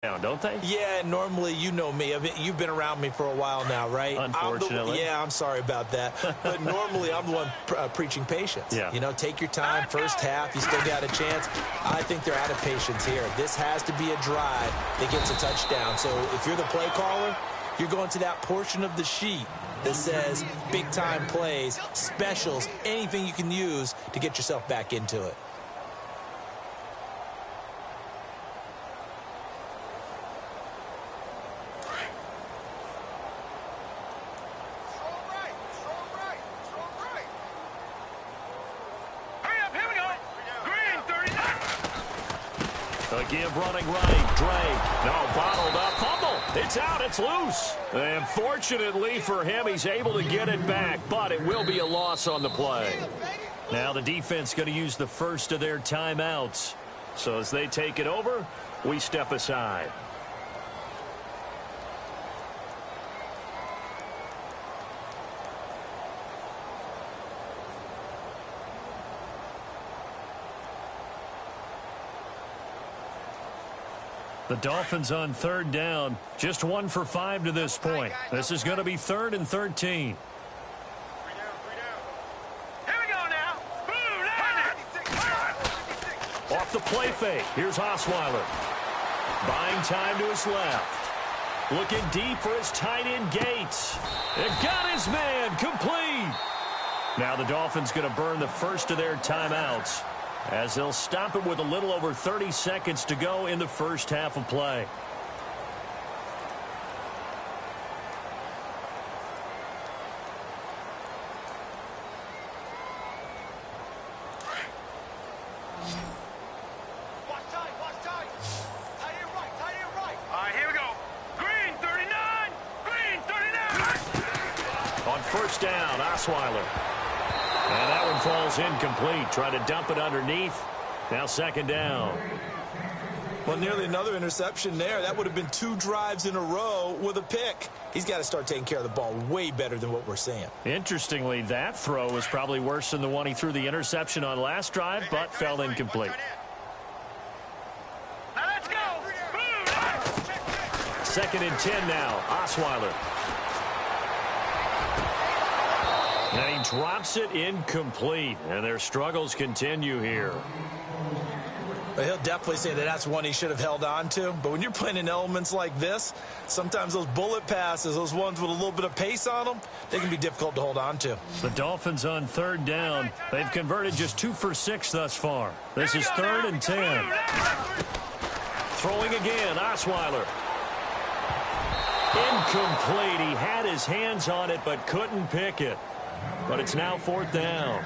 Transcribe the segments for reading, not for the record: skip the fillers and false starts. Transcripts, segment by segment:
Don't they? Yeah, normally, you know me. You've been around me for a while now, right? Unfortunately. I'm sorry about that. But normally, I'm the one preaching patience. Yeah. You know, take your time. First half, you still got a chance. I think they're out of patience here. This has to be a drive that gets a touchdown. So if you're the play caller, you're going to that portion of the sheet that says big-time plays, specials, anything you can use to get yourself back into it. Give running right, Drake. No, bottled up, fumble. It's out, it's loose. And fortunately for him, he's able to get it back, but it will be a loss on the play. Now the defense going to use the first of their timeouts. So as they take it over, we step aside. The Dolphins on third down. Just 1 for 5 to this point. This is going to be 3rd and 13. Off the play fake. Here's Osweiler. Buying time to his left. Looking deep for his tight end Gates. And got his man complete. Now the Dolphins going to burn the first of their timeouts, as they'll stop it with a little over 30 seconds to go in the first half of play. Watch tight. Tight end right. All right, here we go. Green 39. On first down, Osweiler. And that one falls incomplete. Trying to dump it underneath. Now 2nd down. Well, nearly another interception there. That would have been 2 drives in a row with a pick. He's got to start taking care of the ball way better than what we're seeing. Interestingly, that throw was probably worse than the one he threw the interception on last drive, but fell incomplete. Now let's go. 2nd and 10 now. Osweiler. And he drops it incomplete. And their struggles continue here. But he'll definitely say that that's one he should have held on to. But when you're playing in elements like this, sometimes those bullet passes, those ones with a little bit of pace on them, they can be difficult to hold on to. The Dolphins on 3rd down. They've converted just 2 for 6 thus far. This is 3rd and 10. Throwing again, Osweiler. Incomplete. He had his hands on it but couldn't pick it. But it's now 4th down.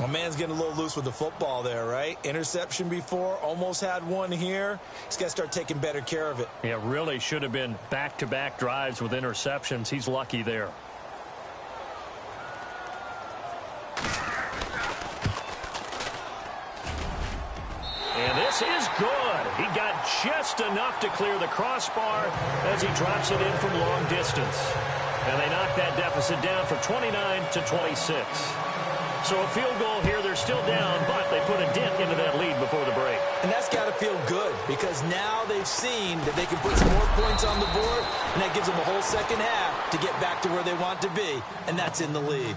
My man's getting a little loose with the football there, right? Interception before, almost had one here. He's got to start taking better care of it. Yeah, really should have been back-to-back drives with interceptions. He's lucky there. And this is good. He got just enough to clear the crossbar as he drops it in from long distance. And they knock that deficit down from 29 to 26. So a field goal here, they're still down, but they put a dent into that lead before the break. And that's got to feel good, because now they've seen that they can put some more points on the board, and that gives them a whole second half to get back to where they want to be, and that's in the lead.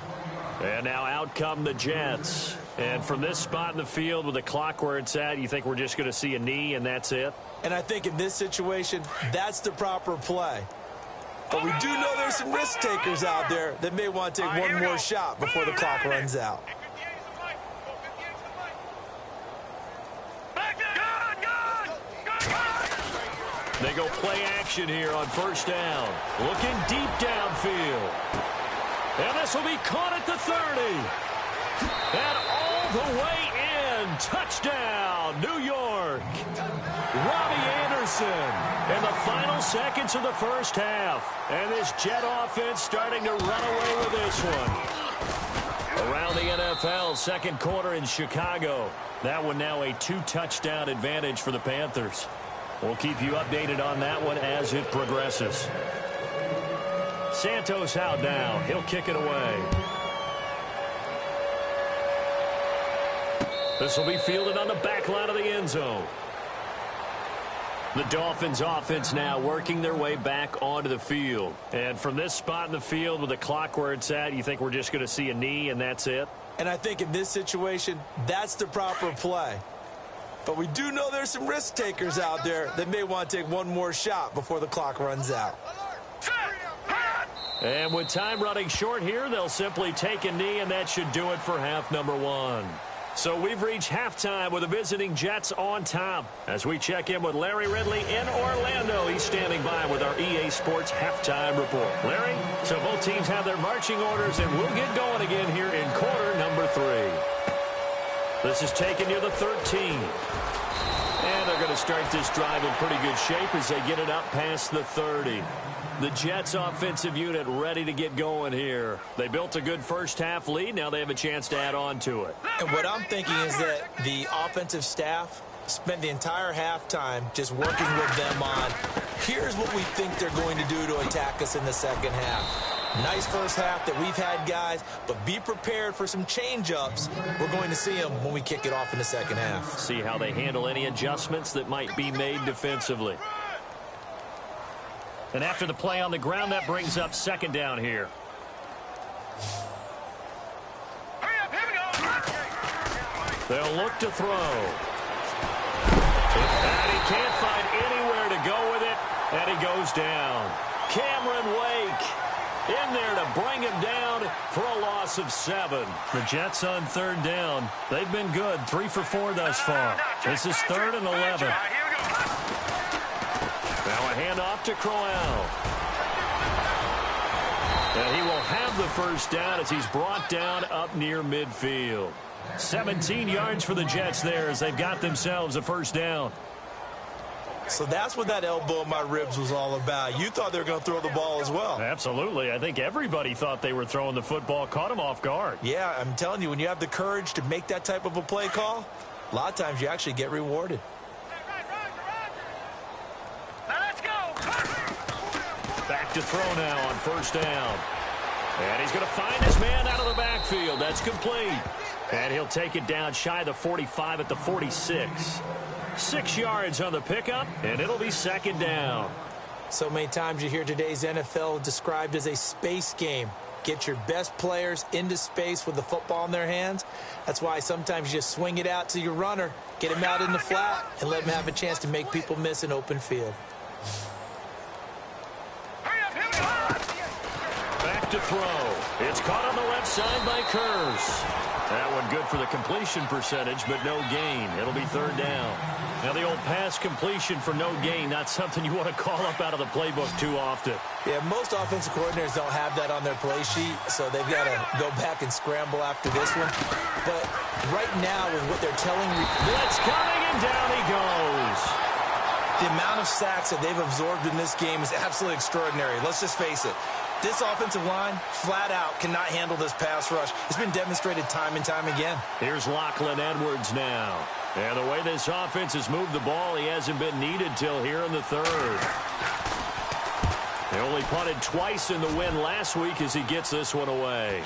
And now out come the Jets. And from this spot in the field with the clock where it's at, you think we're just going to see a knee and that's it? And I think in this situation, that's the proper play. But we do know there's some risk takers out there that may want to take one more shot before the clock runs out. They go play action here on first down. Looking deep downfield. And this will be caught at the 30. And all the way in. Touchdown, New York. Robbie Anderson in the final seconds of the first half. And this Jet offense starting to run away with this one. Around the NFL, 2nd quarter in Chicago. That one now a 2-touchdown advantage for the Panthers. We'll keep you updated on that one as it progresses. Santos out now. He'll kick it away. This will be fielded on the back line of the end zone. The Dolphins offense now working their way back onto the field. And from this spot in the field with the clock where it's at, you think we're just going to see a knee and that's it? And I think in this situation, that's the proper play. But we do know there's some risk takers out there that may want to take one more shot before the clock runs out. And with time running short here, they'll simply take a knee, and that should do it for half number one. So we've reached halftime with the visiting Jets on top. As we check in with Larry Ridley in Orlando, he's standing by with our EA Sports halftime report. Larry, so both teams have their marching orders, and we'll get going again here in quarter number 3. This is taking you to 13. And they're going to start this drive in pretty good shape as they get it up past the 30. The Jets offensive unit ready to get going here. They built a good first half lead. Now they have a chance to add on to it. And what I'm thinking is that the offensive staff spent the entire halftime just working with them on, here's what we think they're going to do to attack us in the second half. Nice first half that we've had, guys, but be prepared for some change-ups. We're going to see them when we kick it off in the second half. See how they handle any adjustments that might be made defensively. And after the play on the ground, that brings up second down here. They'll look to throw. And he can't find anywhere to go with it, and he goes down. Cameron Wake in there to bring him down for a loss of 7. The Jets on third down. They've been good, 3 for 4 thus far. This is 3rd and 11. Now a handoff to Crowell. And he will have the first down as he's brought down up near midfield. 17 yards for the Jets there as they've got themselves a first down. So that's what that elbow in my ribs was all about. You thought they were going to throw the ball as well. Absolutely. I think everybody thought they were throwing the football, caught him off guard. Yeah, I'm telling you, when you have the courage to make that type of a play call, a lot of times you actually get rewarded. Back to throw now on first down. And he's going to find his man out of the backfield. That's complete. And he'll take it down shy of the 45 at the 46. 6 yards on the pickup, and it'll be second down. So many times you hear today's NFL described as a space game. Get your best players into space with the football in their hands. That's why sometimes you just swing it out to your runner, get him out in the flat, and let him have a chance to make people miss an open field. Back to throw. It's caught on the left side by Kurz. That one good for the completion percentage, but no gain. It'll be third down. Now the old pass completion for no gain, not something you want to call up out of the playbook too often. Yeah, most offensive coordinators don't have that on their play sheet, so they've got to go back and scramble after this one. But right now with what they're telling me, blitz coming, and down he goes. The amount of sacks that they've absorbed in this game is absolutely extraordinary. Let's just face it. This offensive line, flat out, cannot handle this pass rush. It's been demonstrated time and time again. Here's Lachlan Edwards now. And the way this offense has moved the ball, he hasn't been needed till here in the third. They only punted twice in the win last week as he gets this one away.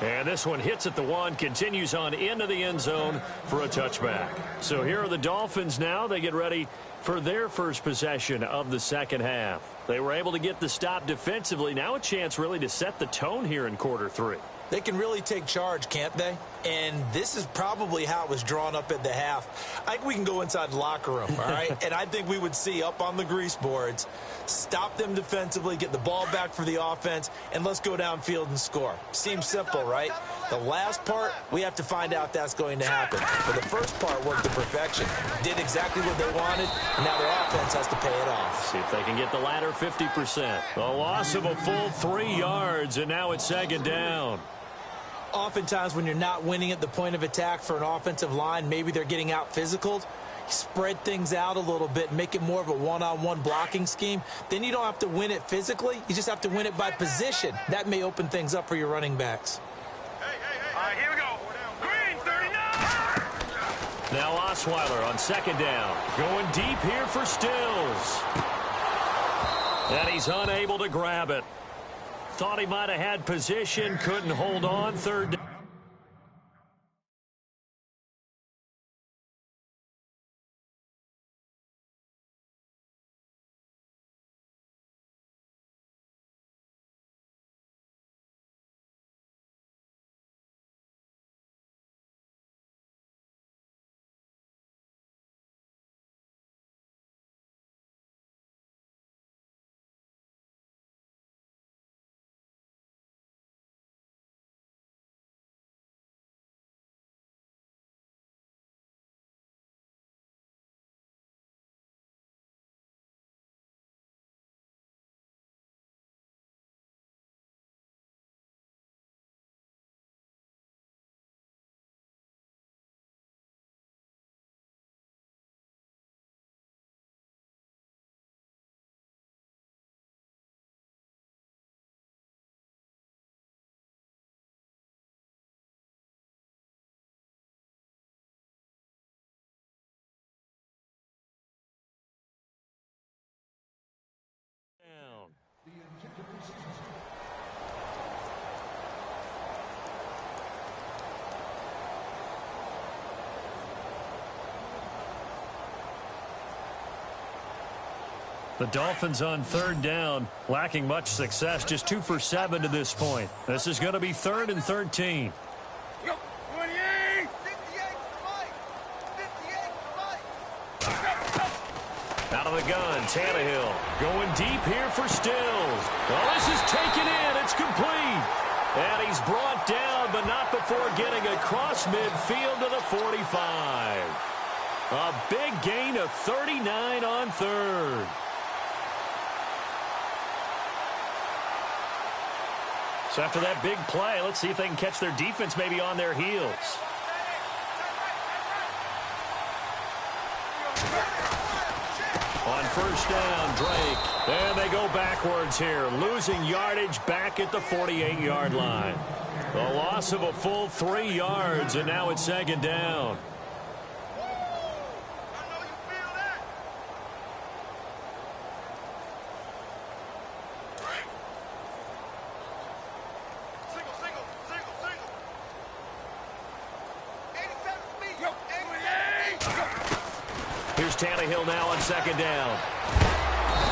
And this one hits at the 1, continues on into the end zone for a touchback. So here are the Dolphins now. They get ready for their first possession of the second half. They were able to get the stop defensively. Now a chance really to set the tone here in quarter 3. They can really take charge, can't they? And this is probably how it was drawn up at the half. I think we can go inside the locker room, all right? And I think we would see up on the grease boards, stop them defensively, get the ball back for the offense, and let's go downfield and score. Seems simple, right? The last part, we have to find out if that's going to happen. But the first part worked to perfection. Did exactly what they wanted, and now their offense has to pay it off. See if they can get the latter 50%. A loss of a full 3 yards, and now it's second down. Oftentimes when you're not winning at the point of attack for an offensive line, maybe they're getting out physical. Spread things out a little bit, make it more of a one-on-one blocking scheme. Then you don't have to win it physically. You just have to win it by position. That may open things up for your running backs. All right, here we go. Green, 39. Now Osweiler on second down. Going deep here for Stills. And he's unable to grab it. Thought he might have had position, couldn't hold on. Third down. The Dolphins on third down, lacking much success, just 2 for 7 to this point. This is going to be 3rd and 13. Out of the gun, Tannehill going deep here for Stills. Well, this is taken in. It's complete. And he's brought down, but not before getting across midfield to the 45. A big gain of 39 on third. So after that big play, let's see if they can catch their defense maybe on their heels. On first down, Drake. And they go backwards here, losing yardage back at the 48-yard line. The loss of a full 3 yards, and now it's 2nd down. Here's Tannehill now on 2nd down.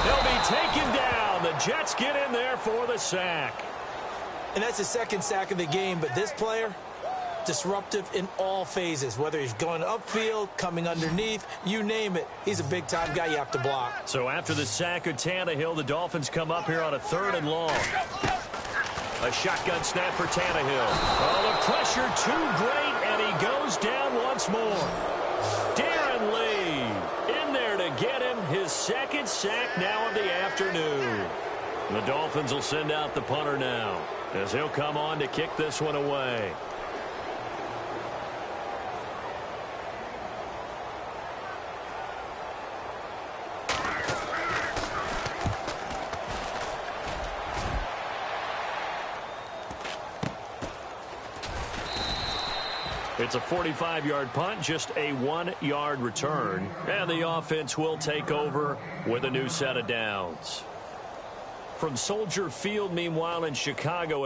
He'll be taken down. The Jets get in there for the sack. And that's his 2nd sack of the game, but this player, disruptive in all phases, whether he's going upfield, coming underneath, you name it. He's a big-time guy you have to block. So after the sack of Tannehill, the Dolphins come up here on a 3rd and long. A shotgun snap for Tannehill. Oh, the pressure too great, and he goes down once more. Darren Lee in there to get him his 2nd sack now of the afternoon. The Dolphins will send out the punter now, as he'll come on to kick this one away. It's a 45-yard punt, just a 1-yard return. And the offense will take over with a new set of downs. From Soldier Field, meanwhile, in Chicago.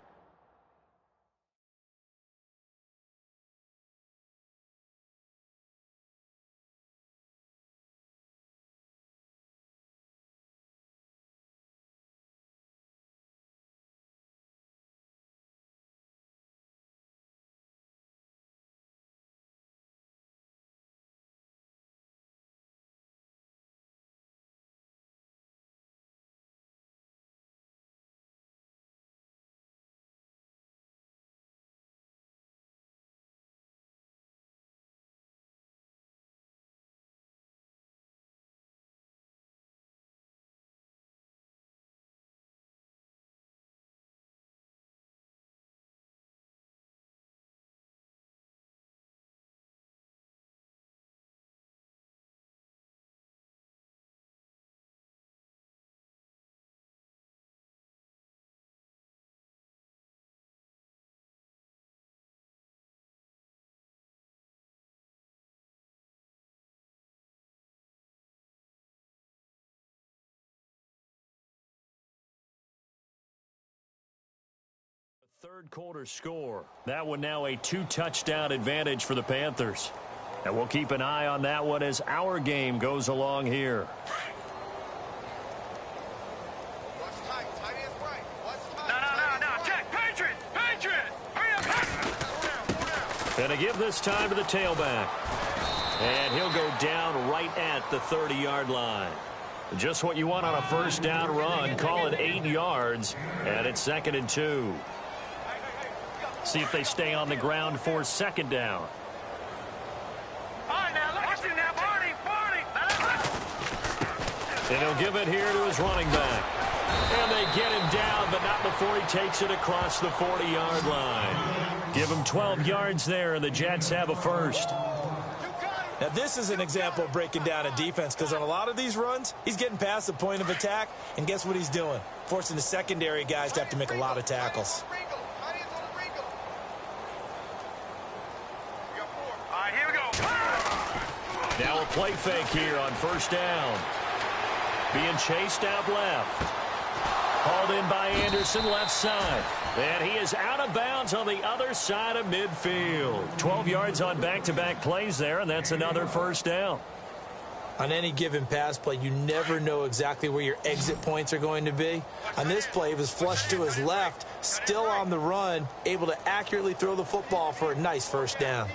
Third quarter score. That one now a 2-touchdown advantage for the Panthers. And we'll keep an eye on that one as our game goes along here. No. Jack, Patriot! Hurry up! And to give this time to the tailback. And he'll go down right at the 30-yard line. Just what you want on a first down run. Call it 8 yards. And it's 2nd and 2. See if they stay on the ground for 2nd down. And he'll give it here to his running back. And they get him down, but not before he takes it across the 40-yard line. Give him 12 yards there, and the Jets have a first. Now, this is an example of breaking down a defense, because on a lot of these runs, he's getting past the point of attack, and guess what he's doing? Forcing the secondary guys to have to make a lot of tackles. Now a play fake here on first down. Being chased out left. Hauled in by Anderson, left side. And he is out of bounds on the other side of midfield. 12 yards on back-to-back plays there, and that's another first down. On any given pass play, you never know exactly where your exit points are going to be. On this play, he was flushed to his left, still on the run, able to accurately throw the football for a nice first down.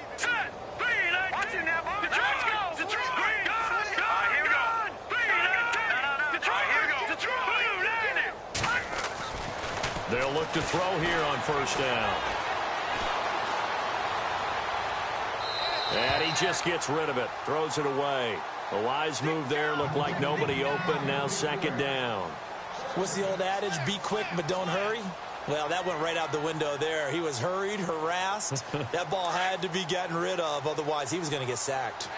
They'll look to throw here on first down. And he just gets rid of it, throws it away. A wise move there, looked like nobody open, now second down. What's the old adage, be quick but don't hurry? Well, that went right out the window there. He was hurried, harassed. That ball had to be gotten rid of, otherwise he was going to get sacked.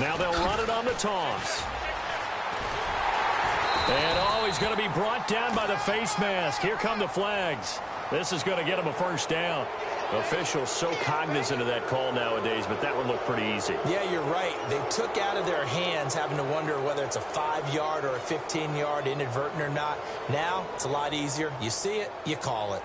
Now they'll run it on the toss. And, oh, he's going to be brought down by the face mask. Here come the flags. This is going to get him a first down. Officials so cognizant of that call nowadays, but that one looked pretty easy. Yeah, you're right. They took out of their hands having to wonder whether it's a 5-yard or a 15-yard inadvertent or not. Now, it's a lot easier. You see it, you call it.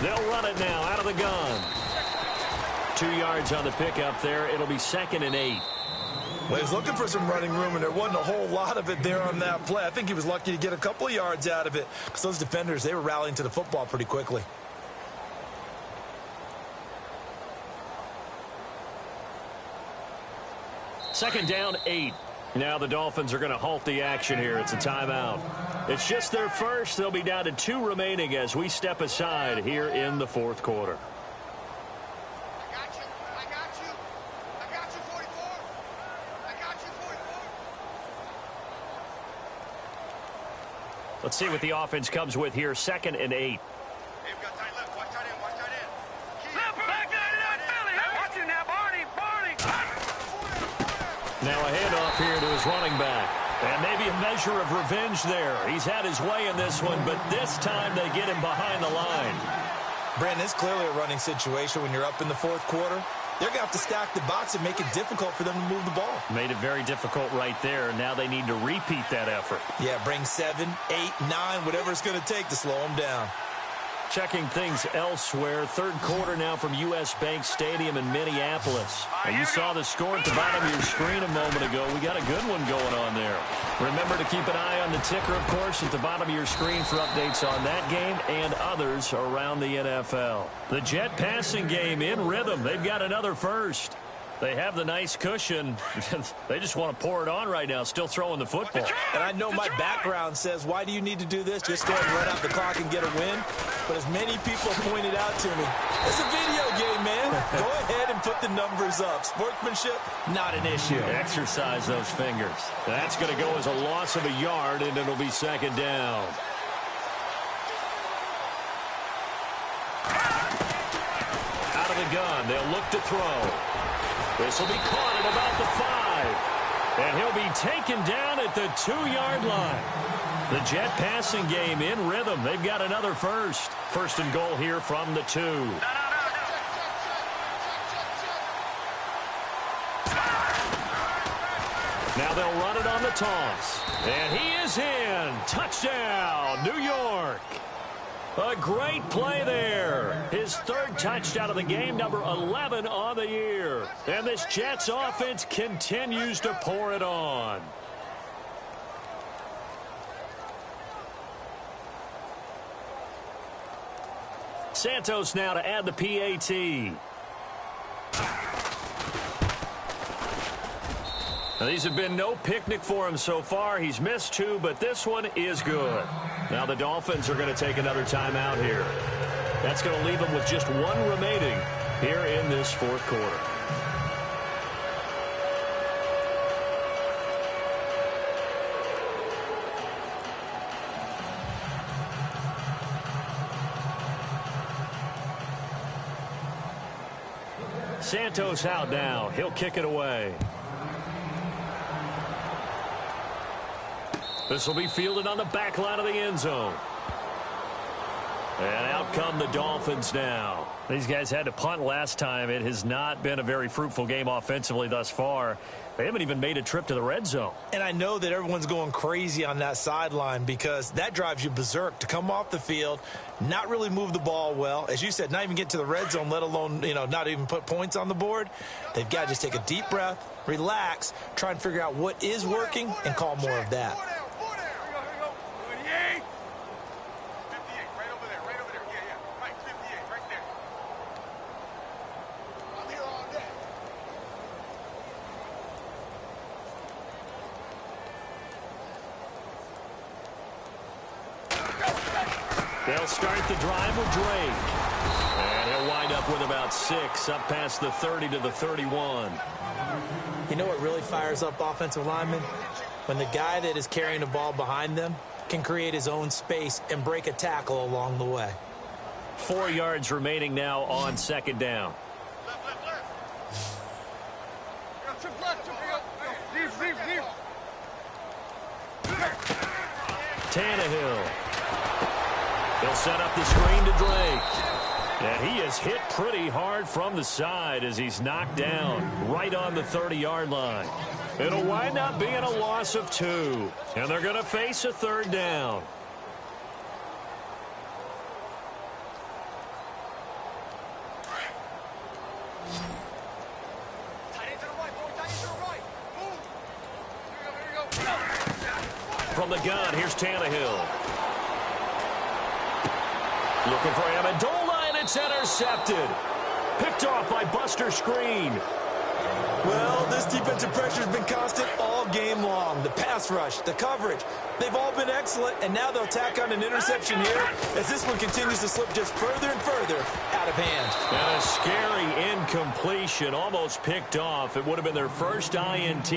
They'll run it now out of the gun. 2 yards on the pickup there. It'll be 2nd and 8. Well, he was looking for some running room, and there wasn't a whole lot of it there on that play. I think he was lucky to get a couple of yards out of it because those defenders, they were rallying to the football pretty quickly. Second down, 8. Now the Dolphins are going to halt the action here. It's a timeout. It's just their first. They'll be down to 2 remaining as we step aside here in the fourth quarter. I got you, 44. I got you, 44. Let's see what the offense comes with here. 2nd and 8. Hey, we got tight left. Watch tight end. Watch tight end. Left back there, Philly. Watching now, Barney. Now a handoff here to his running back. And maybe a measure of revenge there. He's had his way in this one, but this time they get him behind the line. Brandon, it's clearly a running situation when you're up in the fourth quarter. They're going to have to stack the box and make it difficult for them to move the ball. Made it very difficult right there. Now they need to repeat that effort. Yeah, bring 7, 8, 9, whatever it's going to take to slow them down. Checking things elsewhere. Third quarter now from U.S. Bank Stadium in Minneapolis. And you saw the score at the bottom of your screen a moment ago. We got a good one going on there. Remember to keep an eye on the ticker, of course, at the bottom of your screen for updates on that game and others around the NFL. The Jet passing game in rhythm. They've got another first. They have the nice cushion. They just want to pour it on right now, still throwing the football. And I know my background says, why do you need to do this? Just go ahead and run out the clock and get a win. But as many people have pointed out to me, it's a video game, man. Go ahead and put the numbers up. Sportsmanship, not an issue. Exercise those fingers. That's going to go as a loss of a yard, and it'll be second down. Out of the gun, they'll look to throw. This will be caught at about the 5. And he'll be taken down at the 2-yard line. The Jet passing game in rhythm. They've got another first. First and goal here from the 2. Now they'll run it on the toss. And he is in. Touchdown, New York. A great play there. His 3rd touchdown of the game, number 11 on the year. And this Jets offense continues to pour it on. Santos now to add the PAT. Now, these have been no picnic for him so far. He's missed 2, but this one is good. Now the Dolphins are going to take another timeout here. That's going to leave them with just 1 remaining here in this 4th quarter. Santos out now. He'll kick it away. This will be fielded on the back line of the end zone. And out come the Dolphins now. These guys had to punt last time. It has not been a very fruitful game offensively thus far. They haven't even made a trip to the red zone. And I know that everyone's going crazy on that sideline because that drives you berserk to come off the field, not really move the ball well. As you said, not even get to the red zone, let alone, not even put points on the board. They've got to just take a deep breath, relax, try and figure out what is working and call more of that. They'll start the drive with Drake. And he'll wind up with about 6, up past the 30 to the 31. You know what really fires up offensive linemen? When the guy that is carrying the ball behind them can create his own space and break a tackle along the way. 4 yards remaining now on second down. Tannehill. He'll set up the screen to Drake. And he is hit pretty hard from the side as he's knocked down right on the 30-yard line. It'll wind up being a loss of 2. And they're going to face a 3rd down. From the gun, here's Tannehill. Looking for Amendola, and it's intercepted. Picked off by Buster Screen. Well, this defensive pressure has been constant all game long. The pass rush, the coverage, they've all been excellent, and now they'll tack on an interception here as this one continues to slip just further and further out of hand. And a scary incompletion, almost picked off. It would have been their first INT.